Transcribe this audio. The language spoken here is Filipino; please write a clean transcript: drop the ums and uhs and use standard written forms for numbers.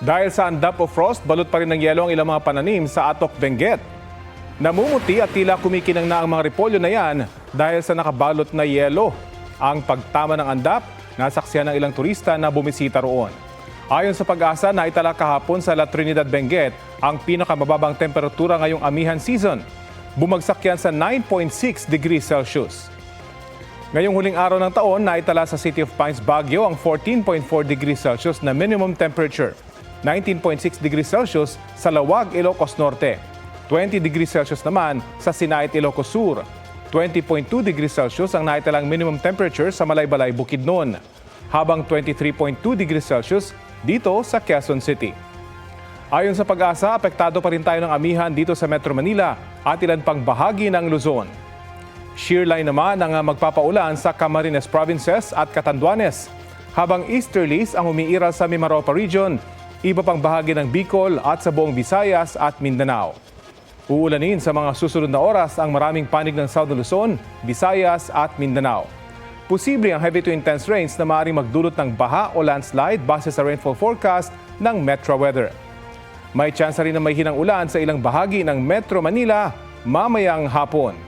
Dahil sa andap o frost, balot pa rin ng yelo ang ilang mga pananim sa Atok, Benguet. Namumuti at tila kumikinang na ang mga repolyo na yan dahil sa nakabalot na yelo. Ang pagtama ng andap, nasaksihan ng ilang turista na bumisita roon. Ayon sa Pag-asa, naitala kahapon sa La Trinidad, Benguet ang pinakamababang temperatura ngayong amihan season. Bumagsak yan sa 9.6 degrees Celsius. Ngayong huling araw ng taon, naitala sa City of Pines, Baguio ang 14.4 degrees Celsius na minimum temperature. 19.6 degrees Celsius sa Lawag, Ilocos Norte. 20 degrees Celsius naman sa Sinait, Ilocos Sur. 20.2 degrees Celsius ang naitalang minimum temperature sa Malaybalay, Bukidnon. Habang 23.2 degrees Celsius dito sa Quezon City. Ayon sa Pag-asa, apektado pa rin tayo ng amihan dito sa Metro Manila at ilan pang bahagi ng Luzon. Shearline naman ang magpapaulan sa Camarines Provinces at Catanduanes. Habang easterlies ang umiiral sa Mimaropa Region, iba pang bahagi ng Bicol at sa buong Visayas at Mindanao. Uulanin sa mga susunod na oras ang maraming panig ng Southern Luzon, Visayas at Mindanao. Posible ang heavy to intense rains na maaaring magdulot ng baha o landslide base sa rainfall forecast ng Metro Weather. May tsansa rin na may hinang ulan sa ilang bahagi ng Metro Manila mamayang hapon.